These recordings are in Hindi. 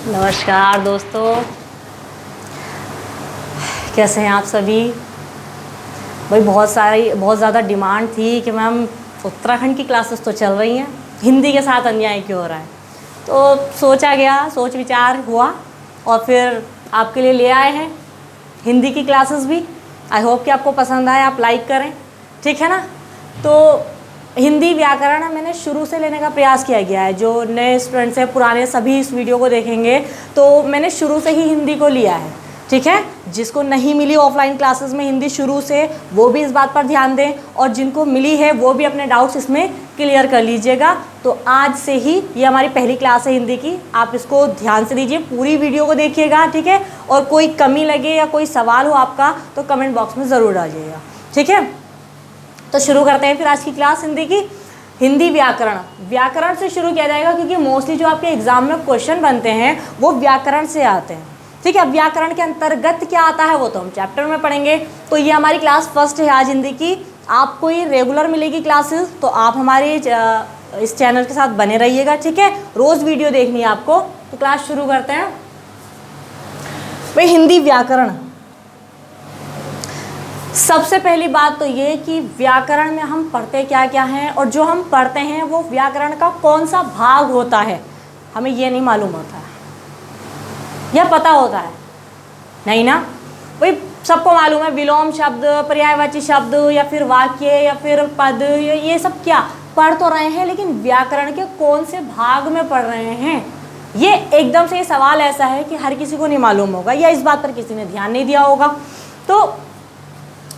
नमस्कार दोस्तों, कैसे हैं आप सभी। भाई बहुत ज़्यादा डिमांड थी कि मैम उत्तराखंड की क्लासेस तो चल रही हैं, हिंदी के साथ अन्याय क्यों हो रहा है। तो सोचा गया, सोच विचार हुआ और फिर आपके लिए ले आए हैं हिंदी की क्लासेस भी। आई होप कि आपको पसंद आए, आप लाइक करें, ठीक है ना। तो हिंदी व्याकरण मैंने शुरू से लेने का प्रयास किया गया है। जो नए स्टूडेंट्स हैं, पुराने सभी इस वीडियो को देखेंगे तो मैंने शुरू से ही हिंदी को लिया है, ठीक है। जिसको नहीं मिली ऑफलाइन क्लासेस में हिंदी शुरू से, वो भी इस बात पर ध्यान दें, और जिनको मिली है वो भी अपने डाउट्स इसमें क्लियर कर लीजिएगा। तो आज से ही ये हमारी पहली क्लास है हिंदी की, आप इसको ध्यान से दीजिए, पूरी वीडियो को देखिएगा, ठीक है। और कोई कमी लगे या कोई सवाल हो आपका तो कमेंट बॉक्स में ज़रूर डालिएगा, ठीक है। तो शुरू करते हैं फिर आज की क्लास हिंदी की। हिंदी व्याकरण से शुरू किया जाएगा, क्योंकि मोस्टली जो आपके एग्जाम में क्वेश्चन बनते हैं वो व्याकरण से आते हैं, ठीक है। अब व्याकरण के अंतर्गत क्या आता है वो तो हम चैप्टर में पढ़ेंगे। तो ये हमारी क्लास फर्स्ट है आज हिंदी की। आपको ये रेगुलर मिलेगी क्लासेस, तो आप हमारे इस चैनल के साथ बने रहिएगा, ठीक है। रोज़ वीडियो देखनी है आपको। तो क्लास शुरू करते हैं भाई। हिंदी व्याकरण, सबसे पहली बात तो ये कि व्याकरण में हम पढ़ते क्या क्या हैं, और जो हम पढ़ते हैं वो व्याकरण का कौन सा भाग होता है हमें ये नहीं मालूम होता है, या पता होता है नहीं ना। भाई सबको मालूम है विलोम शब्द, पर्यायवाची शब्द, या फिर वाक्य, या फिर पद, ये सब क्या पढ़ तो रहे हैं, लेकिन व्याकरण के कौन से भाग में पढ़ रहे हैं, ये एकदम से ये सवाल ऐसा है कि हर किसी को नहीं मालूम होगा, या इस बात पर किसी ने ध्यान नहीं दिया होगा। तो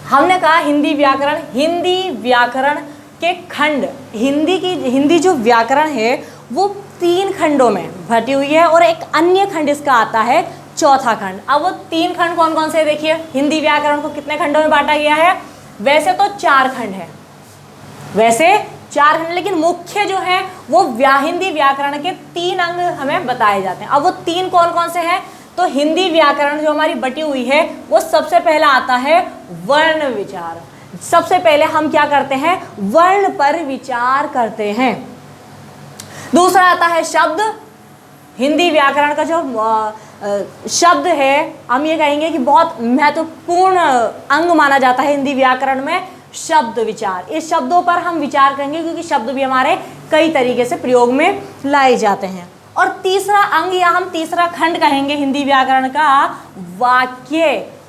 हमने कहा हिंदी व्याकरण के खंड, हिंदी जो व्याकरण है वो 3 खंडों में बटी हुई है, और एक अन्य खंड इसका आता है चौथा खंड। अब वो 3 खंड कौन कौन से देखिए। हिंदी व्याकरण को कितने खंडों में बांटा गया है? वैसे तो 4 खंड है, लेकिन मुख्य जो है वो हिंदी व्याकरण के 3 अंग हमें बताए जाते हैं। अब वो 3 कौन कौन से हैं? तो हिंदी व्याकरण जो हमारी बटी हुई है वो सबसे पहला आता है वर्ण विचार। सबसे पहले हम क्या करते हैं? वर्ण पर विचार करते हैं। दूसरा आता है शब्द। हिंदी व्याकरण का जो शब्द है, हम ये कहेंगे कि बहुत महत्वपूर्ण अंग माना जाता है हिंदी व्याकरण में, शब्द विचार। इस शब्दों पर हम विचार करेंगे, क्योंकि शब्द भी हमारे कई तरीके से प्रयोग में लाए जाते हैं। और तीसरा अंग, या हम तीसरा खंड कहेंगे हिंदी व्याकरण का,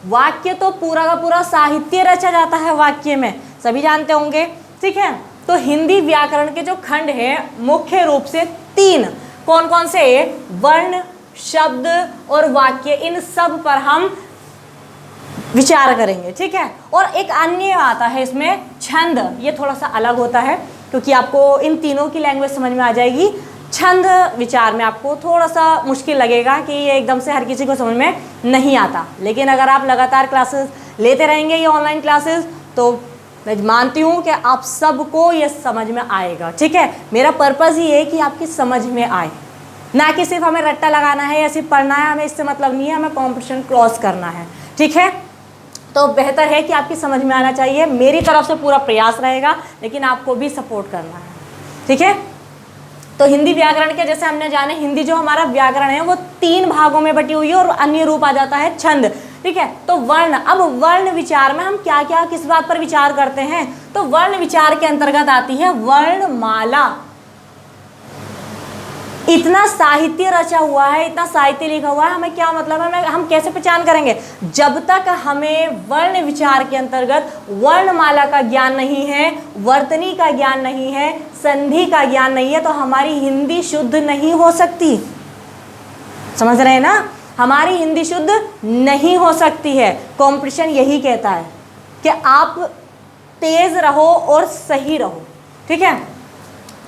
वाक्य तो पूरा का पूरा साहित्य रचा जाता है वाक्य में, सभी जानते होंगे, ठीक है। तो हिंदी व्याकरण के जो खंड है मुख्य रूप से 3, कौन कौन से? वर्ण, शब्द और वाक्य। इन सब पर हम विचार करेंगे, ठीक है। और एक अन्य आता है इसमें छंद। ये थोड़ा सा अलग होता है, क्योंकि आपको इन तीनों की लैंग्वेज समझ में आ जाएगी। छंद विचार में आपको थोड़ा सा मुश्किल लगेगा कि ये एकदम से हर किसी को समझ में नहीं आता, लेकिन अगर आप लगातार क्लासेस लेते रहेंगे, ये ऑनलाइन क्लासेस, तो मैं मानती हूँ कि आप सबको ये समझ में आएगा, ठीक है। मेरा पर्पज़ ही है कि आपकी समझ में आए, ना कि सिर्फ हमें रट्टा लगाना है या सिर्फ पढ़ना है, हमें इससे मतलब नहीं है, हमें कॉम्पिटिशन क्रॉस करना है, ठीक है। तो बेहतर है कि आपकी समझ में आना चाहिए। मेरी तरफ से पूरा प्रयास रहेगा, लेकिन आपको भी सपोर्ट करना है, ठीक है। तो हिंदी व्याकरण के जैसे हमने जाने, हिंदी जो हमारा व्याकरण है वो 3 भागों में बटी हुई है, और अन्य रूप आ जाता है छंद, ठीक है। तो वर्ण, अब वर्ण विचार में हम क्या क्या किस बात पर विचार करते हैं? तो वर्ण विचार के अंतर्गत आती है वर्णमाला। इतना साहित्य रचा हुआ है, इतना साहित्य लिखा हुआ है, हमें क्या मतलब है, हम कैसे पहचान करेंगे? जब तक हमें वर्ण विचार के अंतर्गत वर्णमाला का ज्ञान नहीं है, वर्तनी का ज्ञान नहीं है, संधि का ज्ञान नहीं है, तो हमारी हिंदी शुद्ध नहीं हो सकती। समझ रहे हैं ना? हमारी हिंदी शुद्ध नहीं हो सकती है। कॉम्पिटिशन यही कहता है कि आप तेज रहो और सही रहो, ठीक है।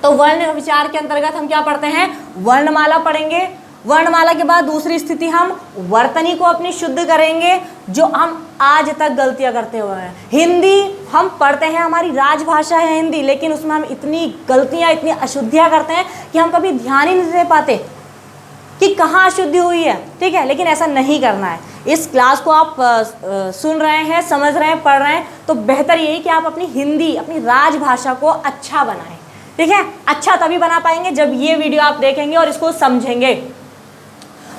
तो वर्ण विचार के अंतर्गत हम क्या पढ़ते हैं? वर्णमाला पढ़ेंगे। वर्णमाला के बाद दूसरी स्थिति हम वर्तनी को अपनी शुद्ध करेंगे, जो हम आज तक गलतियां करते हुए हैं। हिंदी हम पढ़ते हैं, हमारी राजभाषा है हिंदी, लेकिन उसमें हम इतनी गलतियां, इतनी अशुद्धियां करते हैं कि हम कभी ध्यान ही नहीं दे पाते कि कहाँ अशुद्धि हुई है, ठीक है। लेकिन ऐसा नहीं करना है। इस क्लास को आप सुन रहे हैं, समझ रहे हैं, पढ़ रहे हैं, तो बेहतर यही कि आप अपनी हिंदी, अपनी राजभाषा को अच्छा बनाएं, ठीक है। अच्छा तभी बना पाएंगे जब ये वीडियो आप देखेंगे और इसको समझेंगे।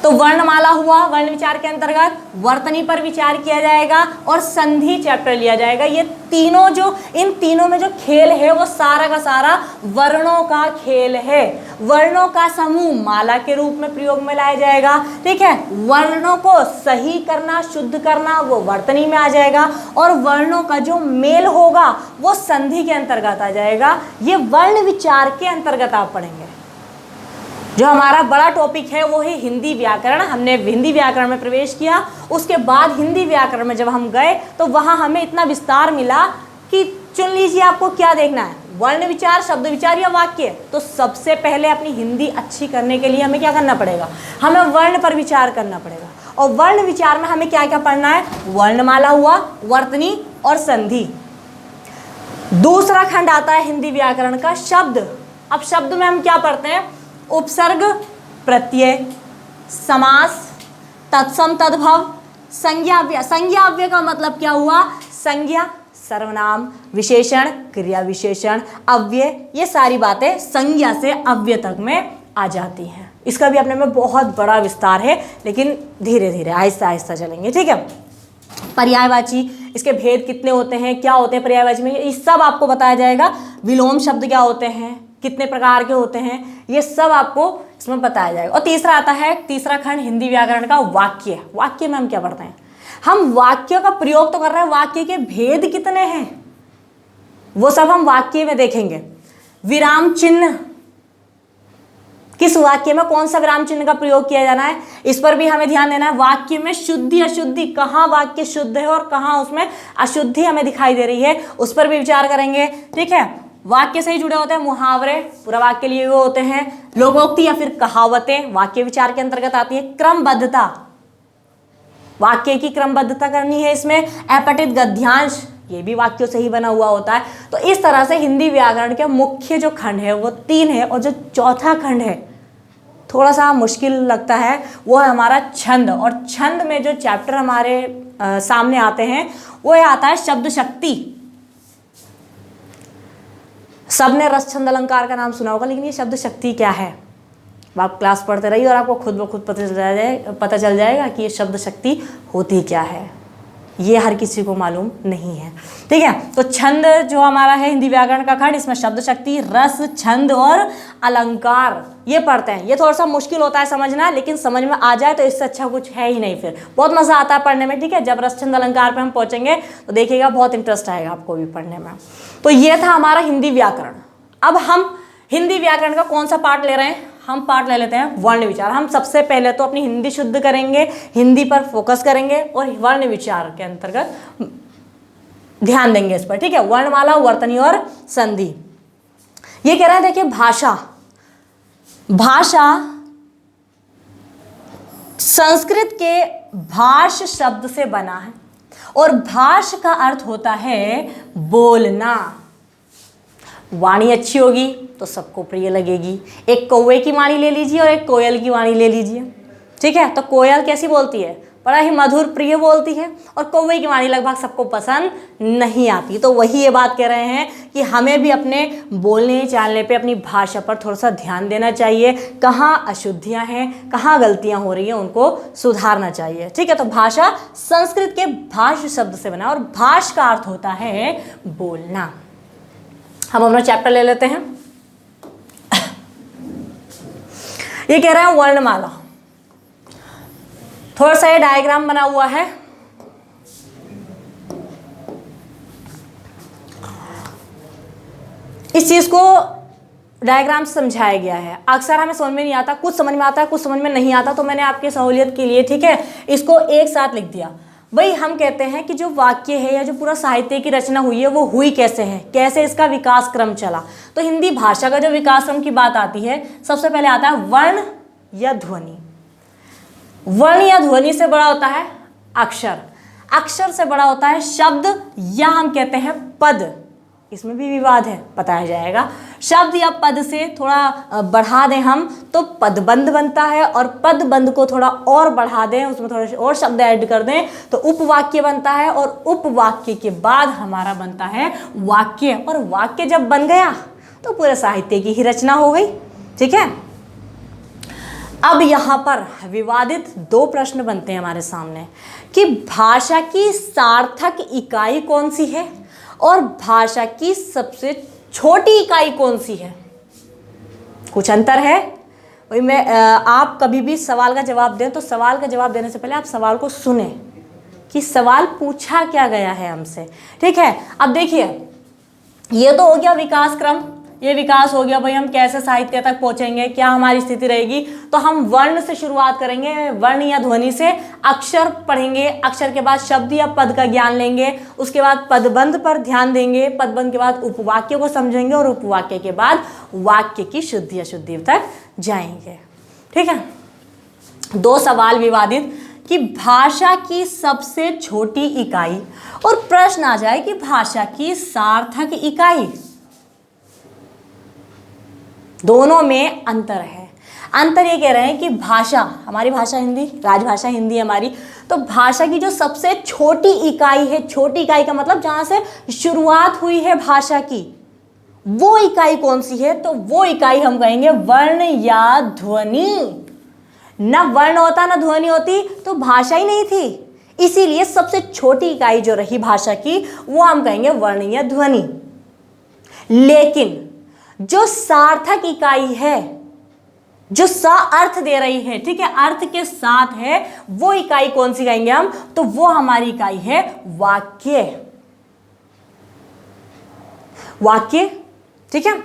तो वर्णमाला हुआ, वर्ण विचार के अंतर्गत वर्तनी पर विचार किया जाएगा और संधि चैप्टर लिया जाएगा। ये तीनों इन तीनों में जो खेल है वो सारा का सारा वर्णों का खेल है। वर्णों का समूह माला के रूप में प्रयोग में लाया जाएगा, ठीक है। वर्णों को सही करना, शुद्ध करना वो वर्तनी में आ जाएगा और वर्णों का जो मेल होगा वो संधि के अंतर्गत आ जाएगा। ये वर्ण विचार के अंतर्गत आप पढ़ेंगे। जो हमारा बड़ा टॉपिक है वो है हिंदी व्याकरण। हमने हिंदी व्याकरण में प्रवेश किया, उसके बाद हिंदी व्याकरण में जब हम गए तो वहाँ हमें इतना विस्तार मिला कि चुन लीजिए आपको क्या देखना है, वर्ण विचार, शब्द विचार या वाक्य। तो सबसे पहले अपनी हिंदी अच्छी करने के लिए हमें क्या करना पड़ेगा, हमें वर्ण पर विचार करना पड़ेगा। और वर्ण विचार में हमें क्या क्या पढ़ना है, वर्णमाला हुआ, वर्तनी और संधि। दूसरा खंड आता है हिंदी व्याकरण का शब्द। अब शब्द में हम क्या पढ़ते हैं, उपसर्ग, प्रत्यय, समास, तत्सम तद्भव, संज्ञाव्यय। संज्ञाव्यय का मतलब क्या हुआ, संज्ञा, सर्वनाम, विशेषण, क्रिया विशेषण, अव्यय, ये सारी बातें संज्ञा से अव्यय तक में आ जाती हैं। इसका भी अपने में बहुत बड़ा विस्तार है, लेकिन धीरे धीरे आहिस्ता आहिस्ता चलेंगे, ठीक है। पर्यायवाची, इसके भेद कितने होते हैं, क्या होते हैं पर्यायवाची में, ये सब आपको बताया जाएगा। विलोम शब्द क्या होते हैं, कितने प्रकार के होते हैं, ये सब आपको इसमें बताया जाएगा। और तीसरा आता है, तीसरा खंड हिंदी व्याकरण का वाक्य। वाक्य में हम क्या पढ़ते हैं, हम वाक्य का प्रयोग तो कर रहे हैं, वाक्य के भेद कितने हैं वो सब हम वाक्य में देखेंगे। विराम चिन्ह, किस वाक्य में कौन सा विराम चिन्ह का प्रयोग किया जाना है, इस पर भी हमें ध्यान देना है। वाक्य में शुद्धि अशुद्धि, कहाँ वाक्य शुद्ध है और कहाँ उसमें अशुद्धि हमें दिखाई दे रही है, उस पर भी विचार करेंगे, ठीक है। वाक्य से ही जुड़े होते हैं मुहावरे, पूरा वाक्य लिए हुए होते हैं। लोकोक्ति या फिर कहावतें वाक्य विचार के अंतर्गत आती है। क्रमबद्धता, वाक्य की क्रमबद्धता करनी है इसमें। अपठित गद्यांश, ये भी वाक्यों से ही बना हुआ होता है। तो इस तरह से हिंदी व्याकरण के मुख्य जो खंड है वो 3 है, और जो चौथा खंड है थोड़ा सा मुश्किल लगता है, वो है हमारा छंद। और छंद में जो चैप्टर हमारे सामने आते हैं वो आता है शब्द शक्ति। सबने रस छंद अलंकार का नाम सुना होगा, लेकिन ये शब्द शक्ति क्या है आप क्लास पढ़ते रहिए और आपको खुद ब खुद पता चल जाएगा कि ये शब्द शक्ति होती क्या है। ये हर किसी को मालूम नहीं है, ठीक है। तो छंद जो हमारा है हिंदी व्याकरण का खंड, इसमें शब्द शक्ति, रस, छंद और अलंकार ये पढ़ते हैं। ये थोड़ा सा मुश्किल होता है समझना, लेकिन समझ में आ जाए तो इससे अच्छा कुछ है ही नहीं, फिर बहुत मजा आता है पढ़ने में, ठीक है। जब रस छंद अलंकार पे हम पहुंचेंगे तो देखिएगा बहुत इंटरेस्ट आएगा आपको भी पढ़ने में। तो ये था हमारा हिंदी व्याकरण। अब हम हिंदी व्याकरण का कौन सा पार्ट ले रहे हैं, हम पार्ट ले लेते हैं वर्ण विचार। हम सबसे पहले तो अपनी हिंदी शुद्ध करेंगे, हिंदी पर फोकस करेंगे और वर्ण विचार के अंतर्गत ध्यान देंगे इस पर, ठीक है। वर्णमाला, वर्तनी और संधि। ये कह रहा है, देखिए भाषा, भाषा संस्कृत के भाष शब्द से बना है और भाष का अर्थ होता है बोलना। वाणी अच्छी होगी तो सबको प्रिय लगेगी। एक कौवे की वाणी ले लीजिए और एक कोयल की वाणी ले लीजिए, ठीक है। तो कोयल कैसी बोलती है, बड़ा ही मधुर प्रिय बोलती है, और कौवे की वाणी लगभग सबको पसंद नहीं आती। तो वही ये बात कह रहे हैं कि हमें भी अपने बोलने चालने पे, अपनी भाषा पर थोड़ा सा ध्यान देना चाहिए। कहाँ अशुद्धियाँ हैं, कहाँ गलतियाँ हो रही हैं, उनको सुधारना चाहिए, ठीक है। तो भाषा संस्कृत के भाष शब्द से बना और भाष का अर्थ होता है बोलना। हम अपना चैप्टर ले लेते हैं। ये कह रहे हैं वर्णमाला। थोड़ा सा ये डायग्राम बना हुआ है, इस चीज को डायग्राम से समझाया गया है। अक्सर हमें समझ में नहीं आता, कुछ समझ में आता है, कुछ समझ में नहीं आता, तो मैंने आपकी सहूलियत के लिए, ठीक है, इसको एक साथ लिख दिया। भाई हम कहते हैं कि जो वाक्य है या जो पूरा साहित्य की रचना हुई है वो हुई कैसे है, कैसे इसका विकास क्रम चला। तो हिंदी भाषा का जो विकास क्रम की बात आती है, सबसे पहले आता है वर्ण या ध्वनि। वर्ण या ध्वनि से बड़ा होता है अक्षर, अक्षर से बड़ा होता है शब्द या हम कहते हैं पद। इसमें भी विवाद है, बताया जाएगा। शब्द या पद से थोड़ा बढ़ा दें हम तो पदबंध बनता है, और पदबंध को थोड़ा और बढ़ा दें, उसमें थोड़े और शब्द ऐड कर दें तो उपवाक्य बनता है, और उपवाक्य के बाद हमारा बनता है वाक्य। और वाक्य जब बन गया तो पूरे साहित्य की ही रचना हो गई, ठीक है। अब यहाँ पर विवादित दो प्रश्न बनते हैं हमारे सामने कि भाषा की सार्थक इकाई कौन सी है और भाषा की सबसे छोटी इकाई कौन सी है। कुछ अंतर है। वही मैं आप कभी भी सवाल का जवाब दें तो सवाल का जवाब देने से पहले आप सवाल को सुने कि सवाल पूछा क्या गया है हमसे। ठीक है, अब देखिए ये तो हो गया विकास क्रम, ये विकास हो गया भाई हम कैसे साहित्य तक पहुंचेंगे, क्या हमारी स्थिति रहेगी। तो हम वर्ण से शुरुआत करेंगे, वर्ण या ध्वनि से। अक्षर पढ़ेंगे, अक्षर के बाद शब्द या पद का ज्ञान लेंगे, उसके बाद पदबंध पर ध्यान देंगे, पदबंध के बाद उपवाक्य को समझेंगे और उपवाक्य के बाद वाक्य की शुद्धि अशुद्धि तक जाएंगे। ठीक है, दो सवाल विवादित कि भाषा की सबसे छोटी इकाई और प्रश्न आ जाए कि भाषा की सार्थक इकाई। दोनों में अंतर है। अंतर ये कह रहे हैं कि भाषा, हमारी भाषा हिंदी, राजभाषा हिंदी हमारी, तो भाषा की जो सबसे छोटी इकाई है, छोटी इकाई का मतलब जहां से शुरुआत हुई है भाषा की, वो इकाई कौन सी है। तो वो इकाई हम कहेंगे वर्ण या ध्वनि। न वर्ण होता न ध्वनि होती तो भाषा ही नहीं थी। इसीलिए सबसे छोटी इकाई जो रही भाषा की वो हम कहेंगे वर्ण या ध्वनि। लेकिन जो सार्थक इकाई है, जो सा अर्थ दे रही है, ठीक है, अर्थ के साथ है, वो इकाई कौन सी कहेंगे हम। तो वो हमारी इकाई है वाक्य। वाक्य, ठीक है।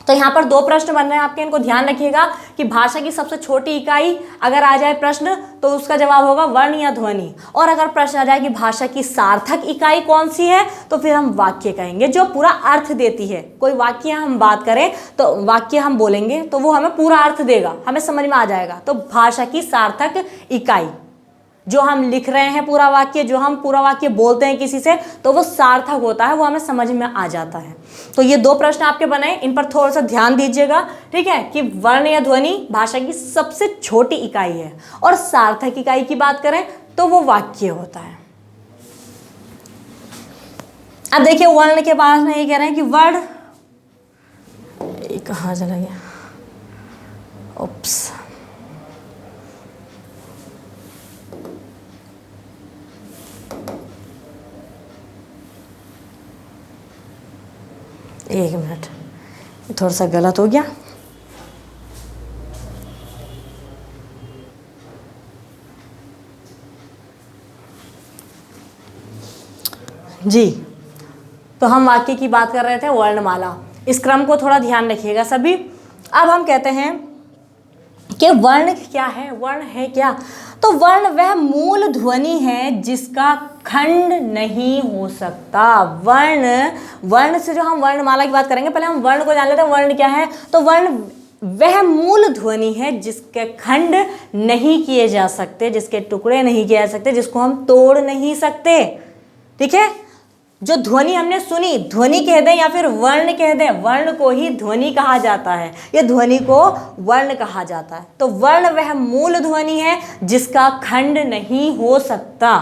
तो यहां पर दो प्रश्न बन रहे हैं आपके, इनको ध्यान रखिएगा कि भाषा की सबसे छोटी इकाई अगर आ जाए प्रश्न तो उसका जवाब होगा वर्ण या ध्वनि। और अगर प्रश्न आ जाए कि भाषा की सार्थक इकाई कौन सी है तो फिर हम वाक्य कहेंगे, जो पूरा अर्थ देती है। कोई वाक्य हम बात करें तो वाक्य हम बोलेंगे तो वो हमें पूरा अर्थ देगा, हमें समझ में आ जाएगा। तो भाषा की सार्थक इकाई, जो हम लिख रहे हैं पूरा वाक्य, जो हम पूरा वाक्य बोलते हैं किसी से, तो वो सार्थक होता है, वो हमें समझ में आ जाता है। तो ये दो प्रश्न आपके बने, इन पर थोड़ा सा ध्यान दीजिएगा। ठीक है, कि वर्ण या ध्वनि भाषा की सबसे छोटी इकाई है और सार्थक इकाई की बात करें तो वो वाक्य होता है। अब देखिए वर्ण के बाद में ये कह रहे हैं कि वर्ण, कहाँ चला गया, उप्स, एक मिनट, थोड़ा सा गलत हो गया। जी, तो हम वाक्य की बात कर रहे थे, वर्णमाला। इस क्रम को थोड़ा ध्यान रखिएगा सभी। अब हम कहते हैं कि वर्ण क्या है, वर्ण है क्या। तो वर्ण वह मूल ध्वनि है जिसका खंड नहीं हो सकता। वर्ण से जो हम वर्णमाला की बात करेंगे, पहले हम वर्ण को जान लेते हैं। वर्ण क्या है, तो वर्ण वह मूल ध्वनि है जिसके खंड नहीं किए जा सकते, जिसके टुकड़े नहीं किए जा सकते, जिसको हम तोड़ नहीं सकते। ठीक है, जो ध्वनि हमने सुनी, ध्वनि कह दें या फिर वर्ण कह दें, वर्ण को ही ध्वनि कहा जाता है, ये ध्वनि को वर्ण कहा जाता है। तो वर्ण वह मूल ध्वनि है जिसका खंड नहीं हो सकता।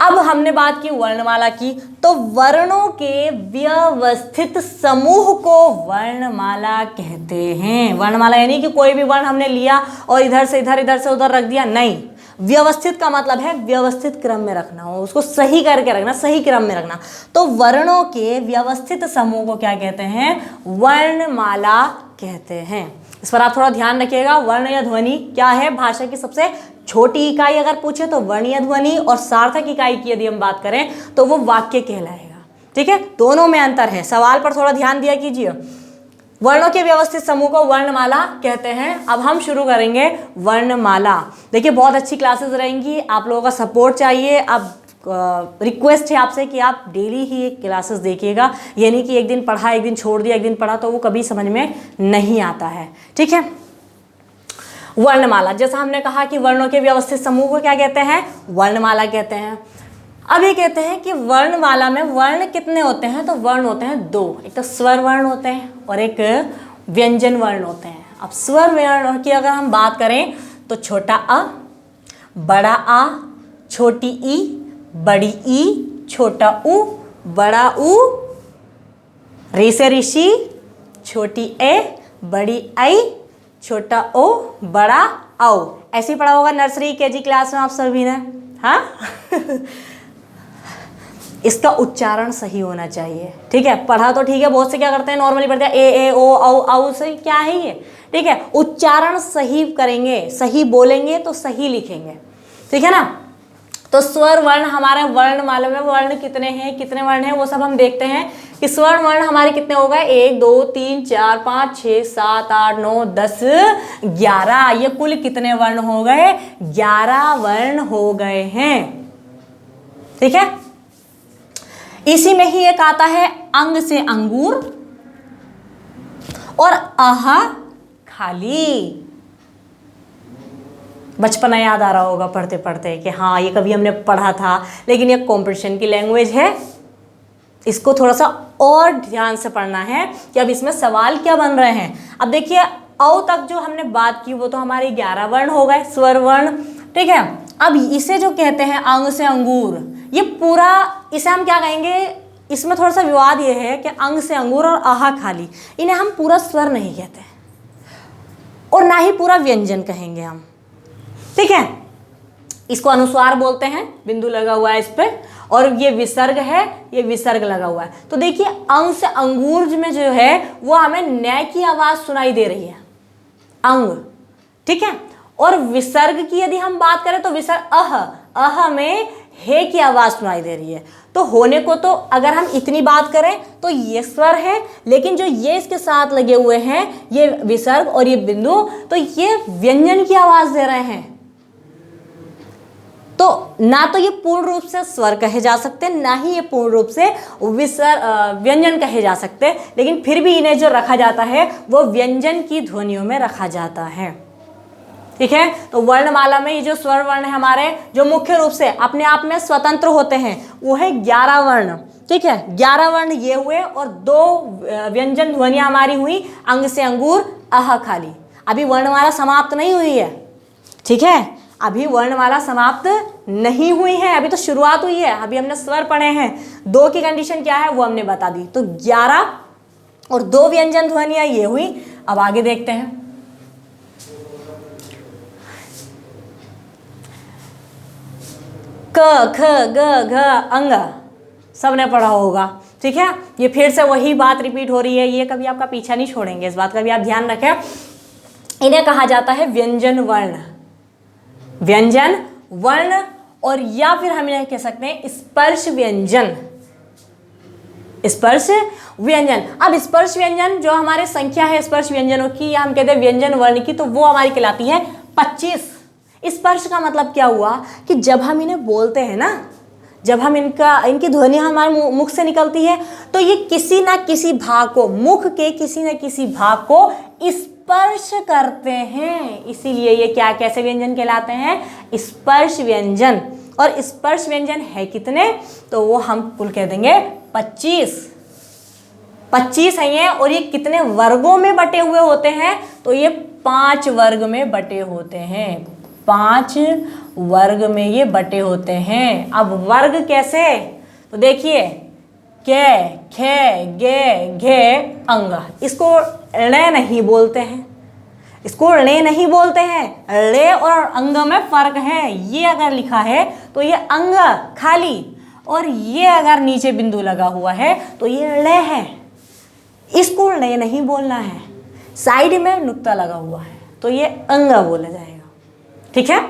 अब हमने बात की वर्णमाला की, तो वर्णों के व्यवस्थित समूह को वर्णमाला कहते हैं। वर्णमाला यानी कि कोई भी वर्ण हमने लिया और इधर से उधर रख दिया, नहीं। व्यवस्थित का मतलब है व्यवस्थित क्रम में रखना हो, उसको सही करके रखना, सही क्रम में रखना। तो वर्णों के व्यवस्थित समूह को क्या कहते हैं, वर्णमाला कहते हैं। इस पर आप थोड़ा ध्यान रखिएगा। वर्ण या ध्वनि क्या है, भाषा की सबसे छोटी इकाई अगर पूछे तो वर्ण या ध्वनि, और सार्थक इकाई की यदि हम बात करें तो वो वाक्य कहलाएगा। ठीक है, दोनों में अंतर है। सवाल पर थोड़ा ध्यान दिया कीजिए। वर्णों के व्यवस्थित समूह को वर्णमाला कहते हैं। अब हम शुरू करेंगे वर्णमाला। देखिए बहुत अच्छी क्लासेस रहेंगी, आप लोगों का सपोर्ट चाहिए। अब रिक्वेस्ट है आपसे कि आप डेली ही क्लासेस देखिएगा, यानी कि एक दिन पढ़ा एक दिन छोड़ दिया, एक दिन पढ़ा, तो वो कभी समझ में नहीं आता है। ठीक है, वर्णमाला, जैसा हमने कहा कि वर्णों के व्यवस्थित समूह को क्या कहते हैं, वर्णमाला कहते हैं। अब ये कहते हैं कि वर्णमाला में वर्ण कितने होते हैं, तो वर्ण होते हैं दो, एक तो स्वर वर्ण होते हैं और एक व्यंजन वर्ण होते हैं। अब स्वर वर्ण की अगर हम बात करें तो छोटा अ, बड़ा आ, छोटी ई, बड़ी ई, छोटा उ, बड़ा उ, रे से ऋषि, छोटी ए, बड़ी आई, छोटा ओ, बड़ा औ। ऐसे ही पढ़ा होगा नर्सरी केजी क्लास में आप सभी ने, हाँ। इसका उच्चारण सही होना चाहिए, ठीक है। पढ़ा तो ठीक है, बहुत से क्या करते हैं नॉर्मली पढ़ते हैं ए ओ औ से, क्या है ये, ठीक है। उच्चारण सही करेंगे, सही बोलेंगे तो सही लिखेंगे, ठीक है ना। तो स्वर वर्ण हमारे वर्णमाला में वर्ण कितने हैं, कितने वर्ण हैं वो सब हम देखते हैं कि स्वर वर्ण हमारे कितने हो गए, 1 2 3 4 5 6 7 8 9 10 11। ये कुल कितने वर्ण हो गए, 11 वर्ण हो गए हैं, ठीक है। इसी में ही एक आता है अंग से अंगूर और आह खाली। बचपना याद आ रहा होगा पढ़ते पढ़ते कि हाँ ये कभी हमने पढ़ा था, लेकिन ये कंपटीशन की लैंग्वेज है, इसको थोड़ा सा और ध्यान से पढ़ना है कि अब इसमें सवाल क्या बन रहे हैं। अब देखिए औ तक जो हमने बात की वो तो हमारे 11 वर्ण हो गए, स्वर वर्ण, ठीक है। अब इसे जो कहते हैं अंग से अंगूर, ये पूरा, इसे हम क्या कहेंगे, इसमें थोड़ा सा विवाद ये है कि अंग से अंगूर और आहा खाली, इन्हें हम पूरा स्वर नहीं कहते और ना ही पूरा व्यंजन कहेंगे हम, ठीक है। इसको अनुस्वार बोलते हैं, बिंदु लगा हुआ है इस पे, और ये विसर्ग है, ये विसर्ग लगा हुआ है। तो देखिए अंग से अंगूर में जो है वो हमें न की आवाज सुनाई दे रही है, अंग, ठीक है। और विसर्ग की यदि हम बात करें तो विसर्ग अह में हे की आवाज सुनाई दे रही है। तो होने को तो अगर हम इतनी बात करें तो ये स्वर है, लेकिन जो ये इसके साथ लगे हुए हैं, ये विसर्ग और ये बिंदु, तो ये व्यंजन की आवाज दे रहे हैं। तो ना तो ये पूर्ण रूप से स्वर कहे जा सकते, ना ही ये पूर्ण रूप से व्यंजन कहे जा सकते, लेकिन फिर भी इन्हें जो रखा जाता है वो व्यंजन की ध्वनियों में रखा जाता है, ठीक है। तो वर्णमाला में ये जो स्वर वर्ण है हमारे, जो मुख्य रूप से अपने आप में स्वतंत्र होते हैं, वो है 11 वर्ण, ठीक है। 11 वर्ण ये हुए और 2 व्यंजन ध्वनियां हमारी हुई, अंग से अंगूर, आह खाली। अभी वर्णमाला समाप्त नहीं हुई है, ठीक है, अभी वर्णमाला समाप्त नहीं हुई है, अभी तो शुरुआत हुई है, अभी हमने स्वर पढ़े हैं। 2 की कंडीशन क्या है वो हमने बता दी, तो 11 और 2 व्यंजन ध्वनियां ये हुई। अब आगे देखते हैं, क ख ग घ अंग, सबने पढ़ा होगा, ठीक है। ये फिर से वही बात रिपीट हो रही है, ये कभी आपका पीछा नहीं छोड़ेंगे, इस बात का भी आप ध्यान रखें। इन्हें कहा जाता है व्यंजन वर्ण, व्यंजन वर्ण, और या फिर हम इन्हें कह सकते हैं स्पर्श व्यंजन, स्पर्श व्यंजन। अब स्पर्श व्यंजन जो हमारे संख्या है स्पर्श व्यंजनों की, या हम कहते हैं व्यंजन वर्ण की, तो वो हमारी कहलाती है 25। स्पर्श का मतलब क्या हुआ कि जब हम इन्हें बोलते हैं ना, जब हम इनकी ध्वनि हमारे मुख से निकलती है, तो ये किसी ना किसी भाग को, मुख के किसी ना किसी भाग को स्पर्श करते हैं, इसीलिए ये क्या, कैसे व्यंजन कहलाते हैं, स्पर्श व्यंजन। और स्पर्श व्यंजन है कितने, तो वो हम कुल कह देंगे 25 है ये। और ये कितने वर्गों में बटे हुए होते हैं, तो ये 5 वर्ग में बटे होते हैं, 5 वर्ग में ये बटे होते हैं। अब वर्ग कैसे, तो देखिए के, खे, गे, घे, अंग, इसको णे नहीं बोलते हैं, इसको णे नहीं बोलते हैं, ळे और अंग में फर्क है। ये अगर लिखा है तो ये अंग खाली, और ये अगर नीचे बिंदु लगा हुआ है तो ये ळे है, इसको णे नहीं बोलना है। साइड में नुक्ता लगा हुआ है तो ये अंग बोला जाएगा, ठीक है।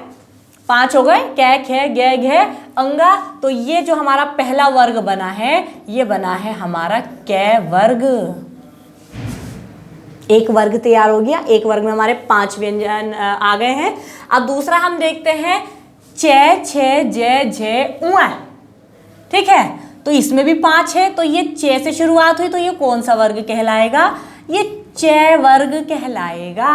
5 हो गए, कै, खे, गे, घे, अंगा। तो ये जो हमारा पहला वर्ग बना है, ये बना है हमारा कै वर्ग। एक वर्ग तैयार हो गया, एक वर्ग में हमारे 5 व्यंजन आ गए हैं। अब दूसरा हम देखते हैं चे, छे, जे, झे, उआ, ठीक है। तो इसमें भी 5 है, तो ये चे से शुरुआत हुई, तो ये कौन सा वर्ग कहलाएगा, ये चे वर्ग कहलाएगा।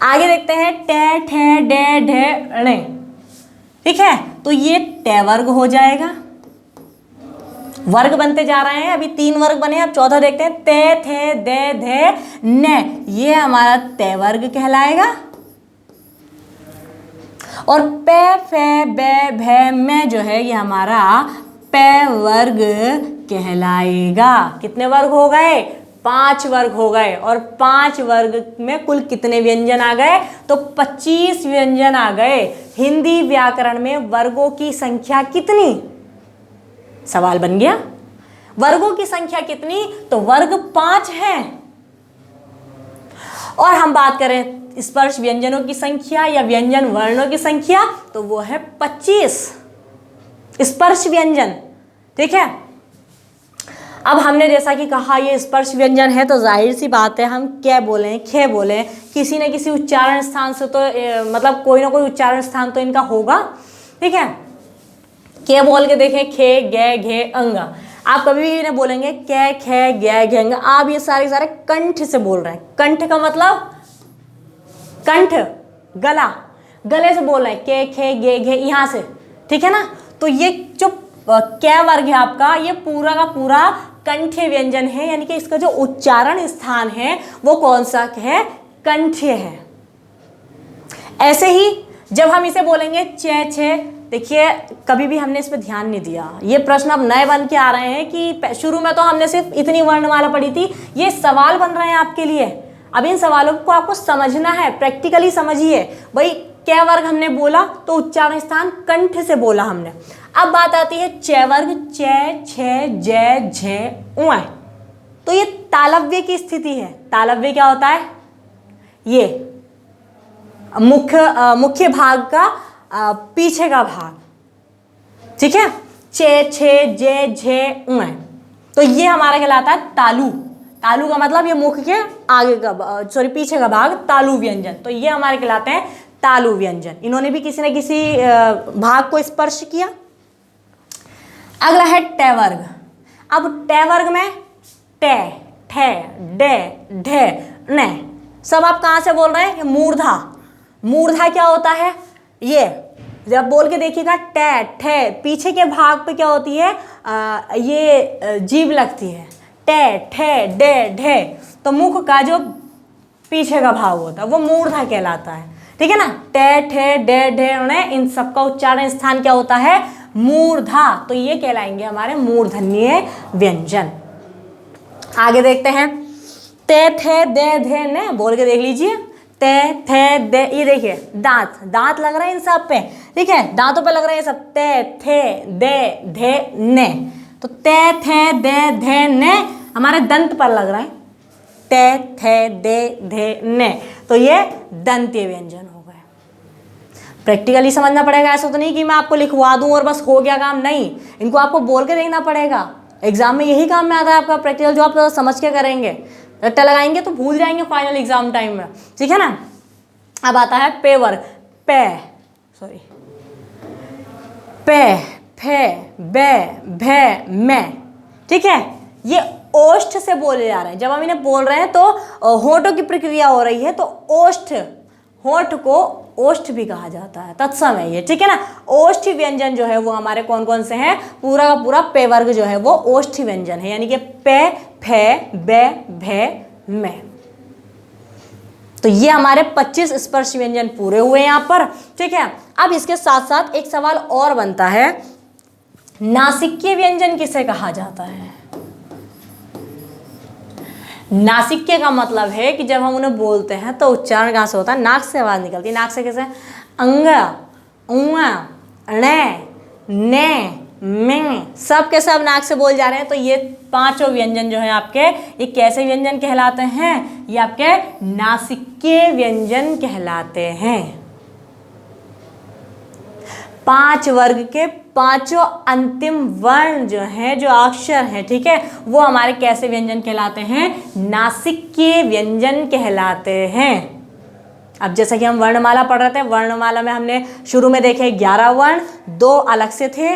आगे देखते हैं टे, ठे, डे, ढे, णे, ठीक है। तो ये टे वर्ग हो जाएगा। वर्ग बनते जा रहे हैं, अभी 3 वर्ग बने, अब 14 देखते हैं ते, थे, दे, धे, ने, ये हमारा ते वर्ग कहलाएगा। और पे, फे, बे, भे, में जो है ये हमारा पे वर्ग कहलाएगा। कितने वर्ग हो गए, 5 वर्ग हो गए, और 5 वर्ग में कुल कितने व्यंजन आ गए? तो 25 व्यंजन आ गए। हिंदी व्याकरण में वर्गों की संख्या कितनी? सवाल बन गया, वर्गों की संख्या कितनी? तो वर्ग 5 है। और हम बात करें स्पर्श व्यंजनों की संख्या या व्यंजन वर्णों की संख्या, तो वो है 25 स्पर्श व्यंजन। ठीक है, अब हमने जैसा कि कहा ये स्पर्श व्यंजन है, तो जाहिर सी बात है हम क्या बोलें, खे बोलें, किसी न किसी उच्चारण स्थान से तो मतलब कोई ना कोई उच्चारण स्थान तो इनका होगा। ठीक है, के बोल के देखें, खे, गे, घे, अंगा। आप कभी भी इन्हें बोलेंगे कै, खे, गे, घे, अंगा, आप ये सारे कंठ से बोल रहे हैं। कंठ का मतलब कंठ, गला, गले से बोल रहे हैं, के, खे, गे, घे, यहाँ से। ठीक है ना, तो ये जो कै वर्ग है आपका, ये पूरा का पूरा कंठ्य व्यंजन है, यानी कि इसका जो उच्चारण स्थान है वो कौन सा है? कंठ्य है। ऐसे ही जब हम इसे बोलेंगे चे, छे, देखिए कभी भी हमने इस पर ध्यान नहीं दिया। ये प्रश्न अब नए बन के आ रहे हैं कि शुरू में तो हमने सिर्फ इतनी वर्णमाला पढ़ी थी, ये सवाल बन रहे हैं आपके लिए। अब इन सवालों को आपको समझना है, प्रैक्टिकली समझिए। भाई कै वर्ग हमने बोला तो उच्चारण स्थान कंठ से बोला हमने। अब बात आती है चे वर्ग, चे, छे, जय, झे, उय। तो ये तालव्य की स्थिति है। तालव्य क्या होता है? ये मुख्य भाग का पीछे का भाग। ठीक है, चे, छे, जे, झे, उय, तो ये हमारा कहलाता है तालु। तालु का मतलब ये मुख के आगे का पीछे का भाग, तालु व्यंजन। तो ये हमारे कहलाते हैं तालु व्यंजन। इन्होंने भी किसी न किसी भाग को स्पर्श किया। अगला है टे वर्ग। अब टे वर्ग में टे, ठे, डे, ढे, ने, सब आप कहाँ से बोल रहे हैं? मूर्धा। मूर्धा क्या होता है? ये जब बोल के देखिएगा, टे, ठे, पीछे के भाग पे क्या होती है? ये जीभ लगती है। टे, ठे, डे, ढे, तो मुख का जो पीछे का भाग होता है वो मूर्धा कहलाता है। ठीक है ना, टे, ठे, डे, ढे, ने, इन सबका उच्चारण स्थान क्या होता है? मूर्धा। तो ये कहलाएंगे हमारे मूर्धन्य व्यंजन। आगे देखते हैं, ते, थे, दे, धे, ने, बोल के देख लीजिए। ते, थे, दे, ये देखिए दांत, दांत लग रहे हैं इन सब पे। ठीक है, दांतों पे लग रहे हैं सब। ते, थे, दे, धे, ने, तो ते, थे, दे, धे, ने हमारे दंत पर लग रहा है। ते, थे, दे, धे, ने, तो ये दंत्य व्यंजन हो गए। प्रैक्टिकली समझना पड़ेगा। ऐसा तो नहीं कि मैं आपको लिखवा दूं और बस हो गया काम, नहीं, इनको आपको बोल के देखना पड़ेगा। एग्जाम में यही काम में आता है आपका, प्रैक्टिकल जो आप समझ के करेंगे। रट्टा लगाएंगे तो भूल जाएंगे फाइनल एग्जाम टाइम में। ठीक है ना, अब आता है पे वर्ग। पे, सॉरी, पे, फे, बे, भे, मे। ठीक है, ये ओष्ठ से बोले जा रहे हैं। जब हम इन्हें बोल रहे हैं तो होठों की प्रक्रिया हो रही है, तो ओष्ठ, होठ को ओष्ठ भी कहा जाता है, तत्सम है ये। ठीक है ना, ओष्ठ व्यंजन जो है वो हमारे कौन कौन से हैं? पूरा का पूरा पे वर्ग जो है वो ओष्ठ व्यंजन है, यानी कि पे, फे, बे, भे, मे। तो ये हमारे 25 स्पर्श व्यंजन पूरे हुए यहाँ पर। ठीक है, अब इसके साथ साथ एक सवाल और बनता है, नासिक्य व्यंजन किसे कहा जाता है? नासिक्य का मतलब है कि जब हम उन्हें बोलते हैं तो उच्चारण कहाँ से होता है? नाक से आवाज निकलती है। नाक से कैसे? अंग, उआ, णे, ने, में, सब के सब नाक से बोल जा रहे हैं। तो ये पांचों व्यंजन जो है आपके, ये कैसे व्यंजन कहलाते हैं? ये आपके नासिक्य व्यंजन कहलाते हैं। 5 वर्ग के पांचों अंतिम वर्ण जो हैं, जो अक्षर हैं, ठीक है, वो हमारे कैसे व्यंजन कहलाते हैं? नासिक्य व्यंजन कहलाते हैं। अब जैसा कि हम वर्णमाला पढ़ रहे थे, वर्णमाला में हमने शुरू में देखे 11 वर्ण, 2 अलग से थे,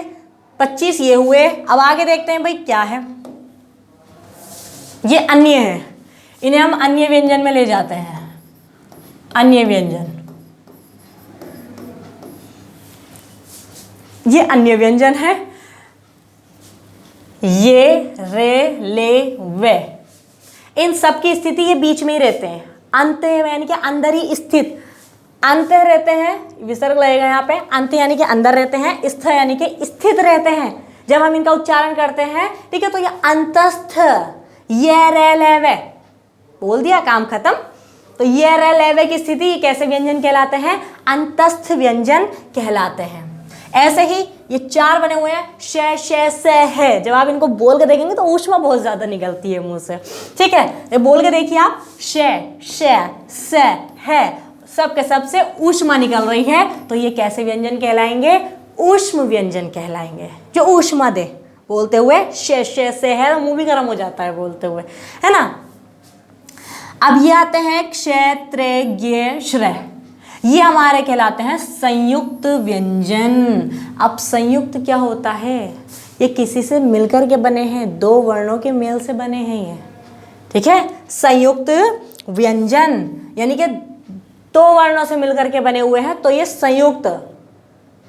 25 ये हुए। अब आगे देखते हैं भाई क्या है। ये अन्य है, इन्हें हम अन्य व्यंजन में ले जाते हैं। अन्य व्यंजन, ये अन्य व्यंजन है। ये, रे, ले, वे, इन सब की स्थिति ये बीच में ही रहते हैं। अंत यानी कि अंदर ही स्थित, अंत रहते हैं, विसर्ग लगेगा यहाँ पे। अंत यानी कि अंदर रहते हैं, स्थ यानी कि स्थित रहते हैं। जब हम इनका उच्चारण करते हैं, ठीक है, तो ये अंतस्थ, ये रे ले वे, बोल दिया, काम खत्म। तो ये रे ले वे की स्थिति ये कैसे व्यंजन कहलाते हैं? अंतस्थ व्यंजन कहलाते हैं। ऐसे ही ये 4 बने हुए हैं, श, श, से, है। जब आप इनको बोल के देखेंगे तो ऊष्मा बहुत ज्यादा निकलती है मुंह से, ठीक है। ये बोल के देखिए आप, श, से, है, सब के सब से ऊष्मा निकल रही है, तो ये कैसे व्यंजन कहलाएंगे? ऊष्म व्यंजन कहलाएंगे, जो ऊष्मा दे। बोलते हुए श, से, है, मुंह भी गर्म हो जाता है बोलते हुए, है ना। अब ये आते हैं क्षेत्र, ज्ञ, श्रय, ये हमारे कहलाते हैं संयुक्त व्यंजन। अब संयुक्त क्या होता है? ये किसी से मिलकर के बने हैं, 2 वर्णों के मेल से बने हैं ये, ठीक है। संयुक्त व्यंजन यानी कि 2 वर्णों से मिलकर के बने हुए हैं, तो ये संयुक्त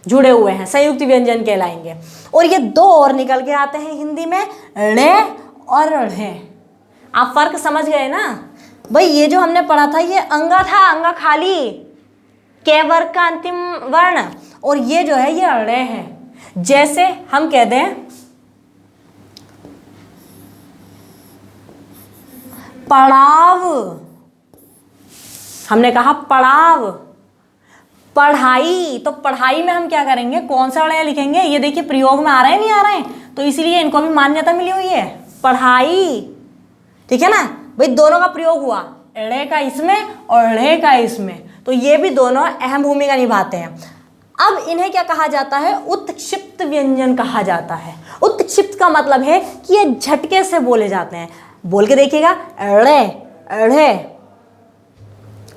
जुड़े हुए हैं, संयुक्त व्यंजन कहलाएंगे। और ये 2 और निकल के आते हैं हिंदी में, णे और ढ़े। आप फर्क समझ गए ना भाई? ये जो हमने पढ़ा था ये अंगा था, अंगा खाली, के वर्ग का अंतिम वर्ण, और ये जो है ये णे है। जैसे हम कह दें पड़ाव, हमने कहा पड़ाव, पढ़ाई, तो पढ़ाई में हम क्या करेंगे? कौन सा णे लिखेंगे? ये देखिए प्रयोग में आ रहे हैं, नहीं आ रहे हैं, तो इसीलिए इनको भी मान्यता मिली हुई है, पढ़ाई, ठीक है ना भाई। दोनों का प्रयोग हुआ, णे का इसमें और णे का इसमें, तो ये भी दोनों अहम भूमिका निभाते हैं। अब इन्हें क्या कहा जाता है? उत्क्षिप्त व्यंजन कहा जाता है। उत्क्षिप्त का मतलब है कि ये झटके से बोले जाते हैं। बोल के देखिएगा, णे, ढ़े,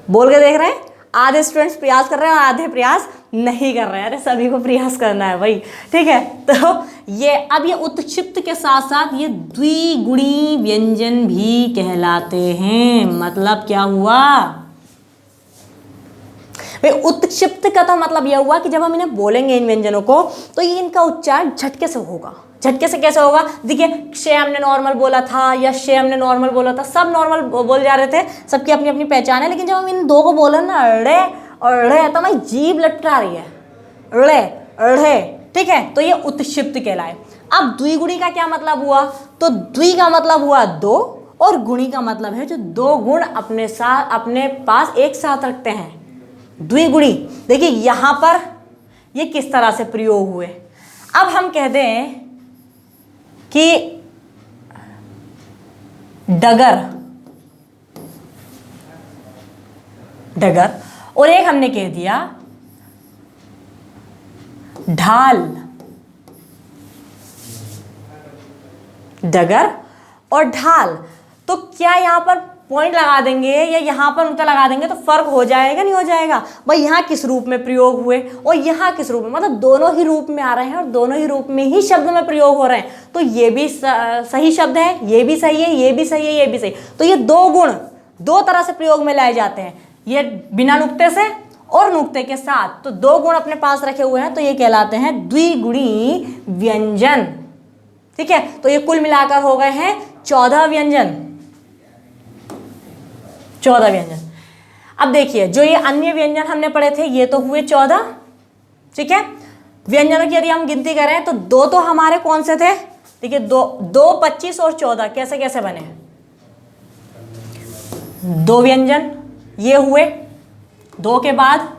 बोल के देख रहे हैं। आधे स्टूडेंट्स प्रयास कर रहे हैं और आधे प्रयास नहीं कर रहे हैं। अरे सभी को प्रयास करना है भाई, ठीक है। तो ये अब ये उत्क्षिप्त के साथ साथ ये द्विगुणी व्यंजन भी कहलाते हैं। मतलब क्या हुआ भाई? उत्क्षिप्त का तो मतलब यह हुआ कि जब हम इन्हें बोलेंगे इन व्यंजनों को, तो ये इनका उच्चारण झटके से होगा। झटके से कैसे होगा? देखिए, श हमने नॉर्मल बोला था या श हमने नॉर्मल बोला था, सब नॉर्मल बोल जा रहे थे, सबकी अपनी अपनी पहचान है। लेकिन जब हम इन 2 को बोले ना, ड़े और ढ़े, तो हमारी जीभ लटका रही है, ड़े ढ़े, ठीक है। तो ये उत्क्षिप्त कहलाए। अब द्विगुणी का क्या मतलब हुआ? तो द्वि का मतलब हुआ 2 और गुणी का मतलब है जो 2 गुण अपने साथ, अपने पास एक साथ रखते हैं, द्विगुणी। देखिए यहां पर ये किस तरह से प्रयोग हुए। अब हम कह दें कि डगर, डगर, और एक हमने कह दिया ढाल, डगर और ढाल। तो क्या यहां पर पॉइंट लगा देंगे या यहां पर नुक्ता लगा देंगे तो फर्क हो जाएगा, नहीं हो जाएगा? भाई यहाँ किस रूप में प्रयोग हुए और यहाँ किस रूप में, मतलब दोनों ही रूप में आ रहे हैं और दोनों ही रूप में ही शब्द में प्रयोग हो रहे हैं। तो ये भी सही शब्द है, ये भी सही है, ये भी सही है, ये भी सही। तो ये 2 गुण 2 तरह से प्रयोग में लाए जाते हैं, ये बिना नुक्ते से और नुक्ते के साथ। तो 2 गुण अपने पास रखे हुए हैं, तो ये कहलाते हैं द्विगुणी व्यंजन, ठीक है। तो ये कुल मिलाकर हो गए हैं 14 व्यंजन, 14 व्यंजन। अब देखिए, जो ये अन्य व्यंजन हमने पढ़े थे ये तो हुए 14, ठीक है। व्यंजनों की यदि हम गिनती करें तो 2 तो हमारे कौन से थे? देखिए 2, 25 और 14 कैसे कैसे बने? 2 व्यंजन ये हुए, 2 के बाद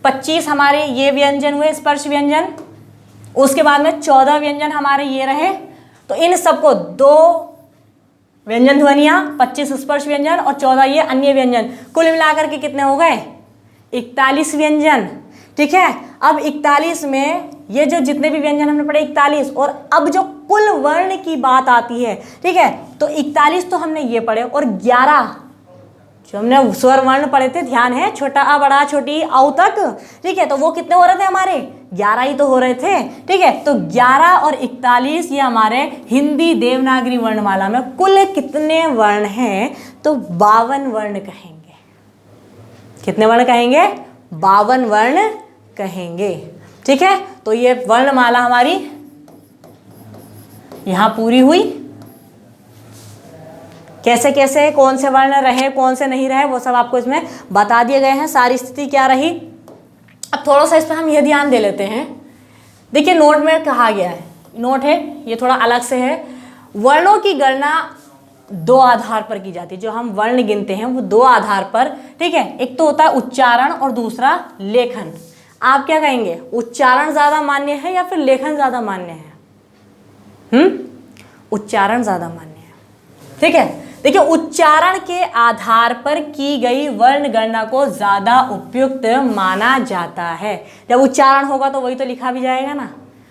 25 हमारे ये व्यंजन हुए, स्पर्श व्यंजन। उसके बाद में 14 व्यंजन हमारे ये रहे। तो इन सबको 2 व्यंजन ध्वनियां, 25 स्पर्श व्यंजन और 14 ये अन्य व्यंजन, कुल मिलाकर के कितने हो गए? 41 व्यंजन, ठीक है। अब 41 में ये जो जितने भी व्यंजन हमने पढ़े 41, और अब जो कुल वर्ण की बात आती है, ठीक है, तो 41 तो हमने ये पढ़े और 11 जो हमने स्वर वर्ण पढ़े थे, ध्यान है, छोटा आ बड़ा छोटी औ तक, ठीक है। तो वो कितने हो रहे थे हमारे? 11 ही तो हो रहे थे, ठीक है। तो 11 और 41 ये हमारे हिंदी देवनागरी वर्णमाला में कुल कितने वर्ण हैं? तो 52 वर्ण कहेंगे। कितने वर्ण कहेंगे? 52 वर्ण कहेंगे, ठीक है। तो ये वर्णमाला हमारी यहां पूरी हुई। कैसे कैसे कौन से वर्ण रहे, कौन से नहीं रहे, वो सब आपको इसमें बता दिए गए हैं। सारी स्थिति क्या रही। अब थोड़ा सा इस पर हम ये ध्यान दे लेते हैं। देखिए नोट में कहा गया है, नोट है ये थोड़ा अलग से है, वर्णों की गणना दो आधार पर की जाती है। जो हम वर्ण गिनते हैं वो दो आधार पर, ठीक है। एक तो होता है उच्चारण और दूसरा लेखन। आप क्या कहेंगे, उच्चारण ज्यादा मान्य है या फिर लेखन ज्यादा मान्य है? उच्चारण ज्यादा मान्य है, ठीक है। देखिए, उच्चारण के आधार पर की गई वर्ण गणना को ज्यादा उपयुक्त माना जाता है। जब उच्चारण होगा तो वही तो लिखा भी जाएगा ना।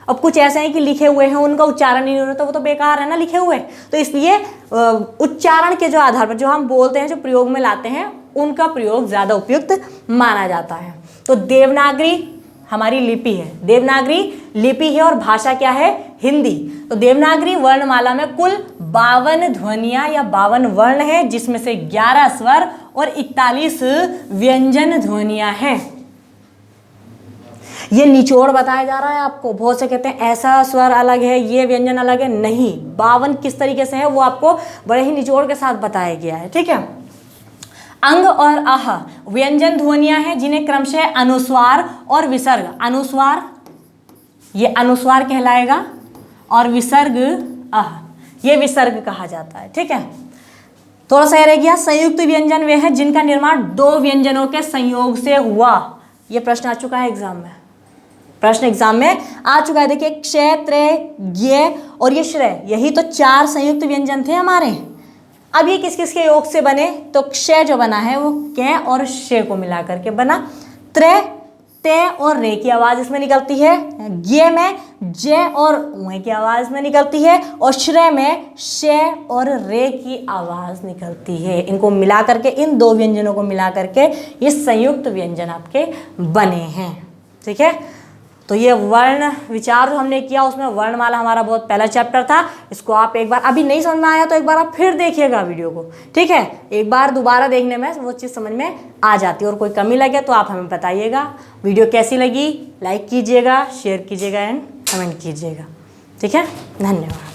अब कुछ ऐसे हैं कि लिखे हुए हैं, उनका उच्चारण नहीं हो रहा, तो वो तो बेकार है ना लिखे हुए। तो इसलिए उच्चारण के जो आधार पर जो हम बोलते हैं, जो प्रयोग में लाते हैं, उनका प्रयोग ज्यादा उपयुक्त माना जाता है। तो देवनागरी हमारी लिपि है, देवनागरी लिपि है और भाषा क्या है, हिंदी। तो देवनागरी वर्णमाला में कुल 52 ध्वनियां या 52 वर्ण है, जिसमें से 11 स्वर और 41 व्यंजन ध्वनियां हैं। ये निचोड़ बताया जा रहा है आपको। बहुत से कहते हैं ऐसा स्वर अलग है, ये व्यंजन अलग है, नहीं। 52 किस तरीके से है वो आपको बड़े ही निचोड़ के साथ बताया गया है, ठीक है। अंग और आह व्यंजन ध्वनियां हैं, जिन्हें क्रमशः अनुस्वार और विसर्ग, अनुस्वार ये अनुस्वार कहलाएगा और विसर्ग आह ये विसर्ग कहा जाता है, ठीक है। थोड़ा सा रह गया, संयुक्त व्यंजन वे हैं जिनका निर्माण दो व्यंजनों के संयोग से हुआ। ये प्रश्न आ चुका है एग्जाम में, प्रश्न एग्जाम में आ चुका है। देखिए, क्षय, त्रय, ज्ञ और ये श्रय, यही तो 4 संयुक्त व्यंजन थे हमारे। अब ये किस किस के योग से बने, तो क्षय जो बना है वो कै और शे को मिला करके बना। त्रय, ते और रे की आवाज इसमें निकलती है। ज्ञ में जय और उ की आवाज में निकलती है। और श्रय में शे और रे की आवाज निकलती है। इनको मिला करके, इन दो व्यंजनों को मिला करके ये संयुक्त व्यंजन आपके बने हैं, ठीक है। तो ये वर्ण विचार जो हमने किया, उसमें वर्णमाला हमारा बहुत पहला चैप्टर था। इसको आप एक बार, अभी नहीं समझ में आया तो एक बार आप फिर देखिएगा वीडियो को, ठीक है। एक बार दोबारा देखने में वो चीज़ समझ में आ जाती है। और कोई कमी लगे तो आप हमें बताइएगा। वीडियो कैसी लगी लाइक कीजिएगा, शेयर कीजिएगा एंड कमेंट कीजिएगा, ठीक है। धन्यवाद।